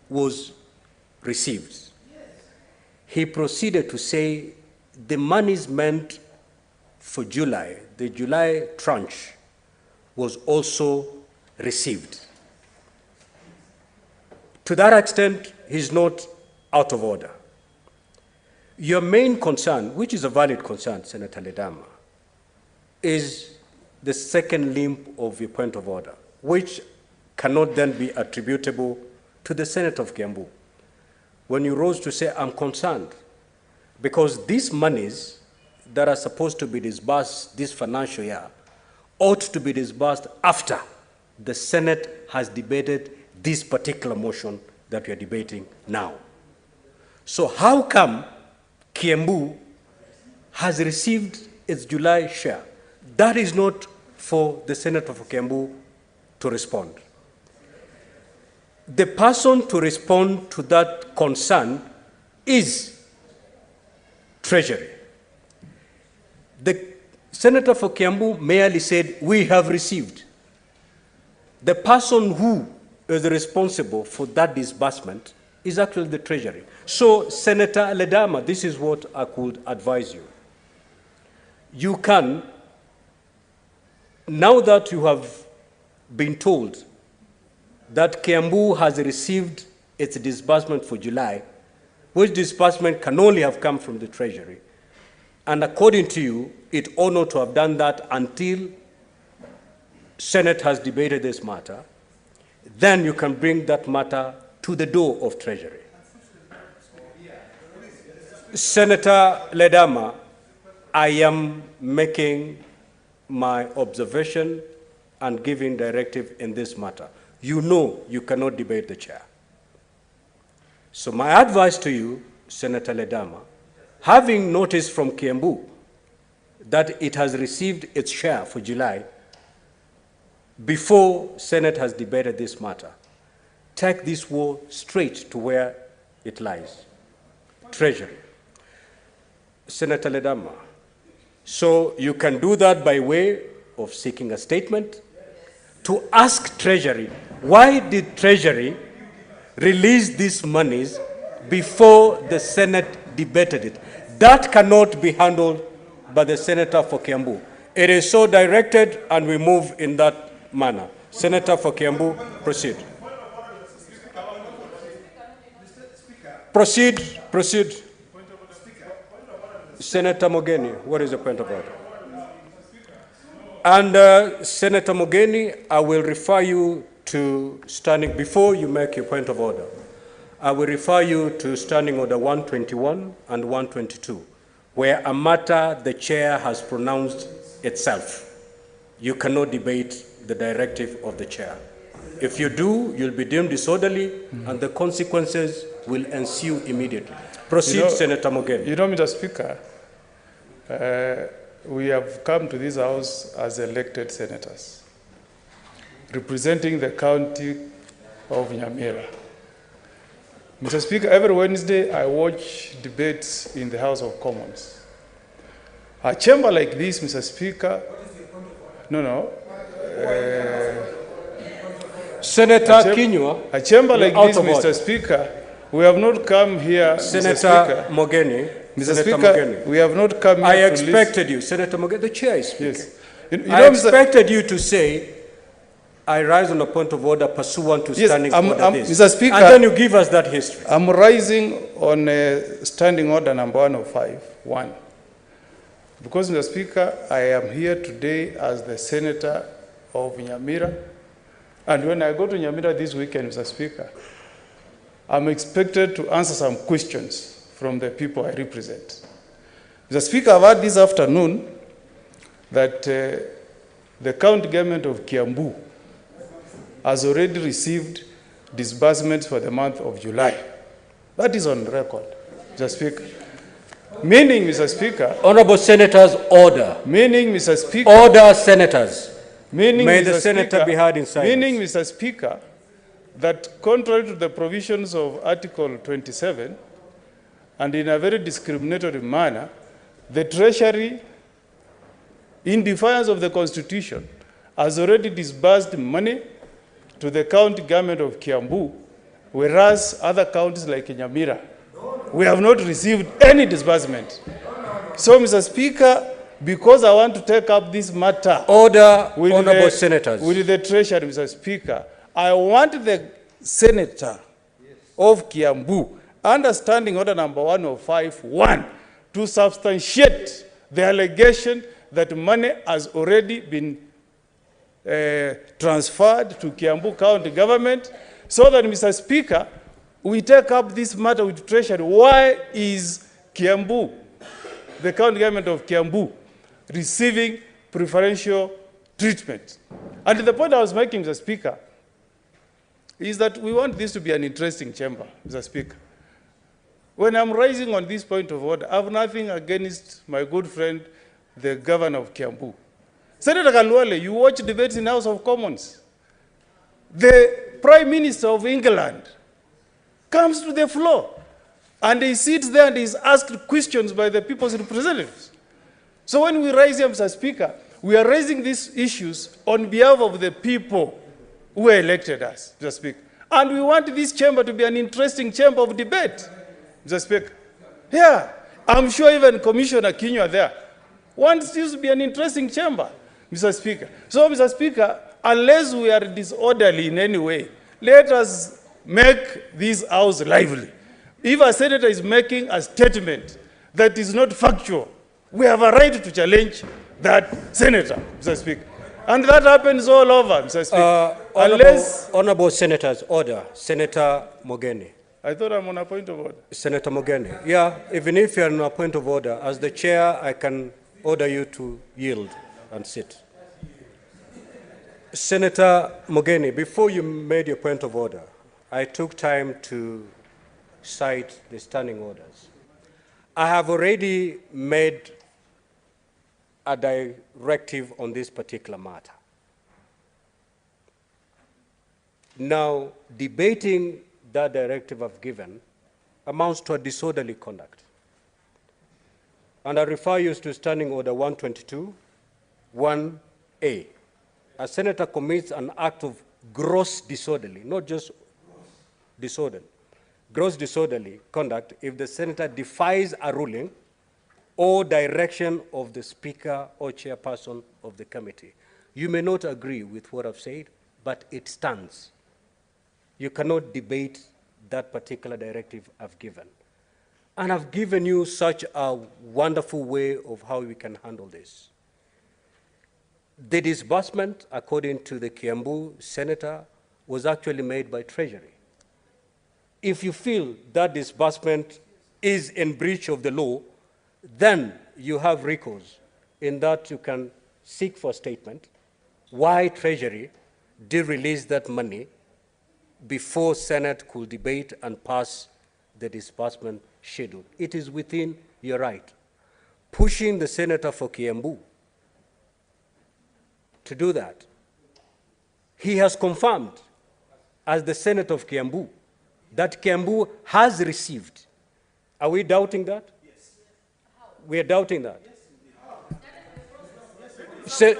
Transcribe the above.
was received, he proceeded to say the monies meant for July, the July tranche, was also received. To that extent, he's not out of order. Your main concern, which is a valid concern, Senator Ledama, is the second limb of your point of order, which cannot then be attributable to the Senate of Kiambu. When you rose to say, I'm concerned, because these monies that are supposed to be disbursed this financial year ought to be disbursed after the Senate has debated this particular motion that we are debating now. So how come Kiambu has received its July share? That is not for the Senator of Kiambu to respond. The person to respond to that concern is Treasury. The Senator for Kiambu merely said, we have received. The person who is responsible for that disbursement is actually the Treasury. So, Senator Ledama, this is what I could advise you. You can, now that you have been told that Kiambu has received its disbursement for July, which disbursement can only have come from the Treasury, and according to you, it ought not to have done that until Senate has debated this matter, then you can bring that matter to the door of Treasury. Senator Ledama, I am making my observation and giving directive in this matter. You know you cannot debate the chair. So my advice to you, Senator Ledama, having noticed from Kiambu that it has received its share for July, before Senate has debated this matter, take this war straight to where it lies, Treasury. Senator Ledama, so you can do that by way of seeking a statement to ask Treasury, why did Treasury release these monies before the Senate debated it? That cannot be handled by the Senator for Kiambu. It is so directed, and we move in that manner. Senator for Kiambu, proceed. Proceed. Senator Omugeni, what is the point of order? And Senator Omugeni, I will refer you to standing, before you make your point of order, I will refer you to Standing Order 121 and 122, where a matter the chair has pronounced itself. You cannot debate the directive of the chair. If you do, you'll be deemed disorderly, and the consequences will ensue immediately. Proceed, Senator Omugeni. You know, Mr. Speaker, we have come to this House as elected senators, representing the county of Nyamira. Mr. Speaker, every Wednesday I watch debates in the House of Commons. A chamber like this, Mr. Speaker, Senator Kinyua, a chamber like this, Mr. Speaker, we have not come here, Senator Omugeni. Mr. Speaker, we have not come here I expected you, Senator Omugeni, the chair is speaking. Yes. I expected you to say, I rise on a point of order pursuant to standing order this. Mr. Speaker, and then you give us that history. I'm rising on standing order number 105.1. Because, Mr. Speaker, I am here today as the senator of Nyamira. And when I go to Nyamira this weekend, Mr. Speaker, I'm expected to answer some questions from the people I represent. Mr. Speaker, I've heard this afternoon that the county government of Kiambu has already received disbursements for the month of July. That is on record, Mr. Speaker. Meaning, Mr. Speaker... Honorable Senators, order. Meaning, Mr. Speaker... Order, Senators. Meaning, May Mr. the Senator Speaker, be heard in silence. Meaning, Mr. Speaker, that contrary to the provisions of Article 27, and in a very discriminatory manner, the Treasury, in defiance of the Constitution, has already disbursed money to the county government of Kiambu whereas other counties like Nyamira, we have not received any disbursement. So, Mr. Speaker, because I want to take up this matter Order, honorable senators. With the Treasury, Mr. Speaker, I want the Senator of Kiambu, understanding order number 105.1, to substantiate the allegation that money has already been transferred to Kiambu County government, so that, Mr. Speaker, we take up this matter with Treasury. Why is Kiambu, the county government of Kiambu, receiving preferential treatment? And the point I was making, Mr. Speaker, is that we want this to be an interesting chamber, Mr. Speaker. When I'm raising on this point of order, I have nothing against my good friend, the governor of Kiambu. Senator Kalwale, you watch debates in the House of Commons. The Prime Minister of England comes to the floor, and he sits there and is asked questions by the people's representatives. So when we raise here, Mr. Speaker, we are raising these issues on behalf of the people who elected us, Mr. Speaker. And we want this chamber to be an interesting chamber of debate, Mr. Speaker. Yeah, I'm sure even Commissioner Kingi there wants this to be an interesting chamber, Mr. Speaker. So, Mr. Speaker, unless we are disorderly in any way, let us make this house lively. If a senator is making a statement that is not factual, we have a right to challenge that senator, Mr. Speaker. And that happens all over, Mr. Speaker. Honorable senators, order. Senator Omugeni. I thought I'm on a point of order. Senator Omugeni. Yeah, even if you're on a point of order, as the chair, I can order you to yield and sit. Senator Omugeni, before you made your point of order, I took time to cite the standing orders. I have already made a directive on this particular matter. Now, debating that directive I've given amounts to a disorderly conduct. And I refer you to Standing Order 122, 1A. A senator commits an act of gross disorderly, not just disorderly, gross disorderly conduct if the senator defies a ruling or direction of the speaker or chairperson of the committee. You may not agree with what I've said, but it stands. You cannot debate that particular directive I've given. And I've given you such a wonderful way of how we can handle this. The disbursement, according to the Kiambu senator, was actually made by Treasury. If you feel that disbursement is in breach of the law, then you have recourse in that you can seek for a statement why Treasury did release that money before Senate could debate and pass the disbursement schedule. It is within your right. Pushing the senator for Kiambu to do that. He has confirmed, as the senator of Kiambu, that Kiambu has received. Are we doubting that? Yes. We are doubting that. Yes.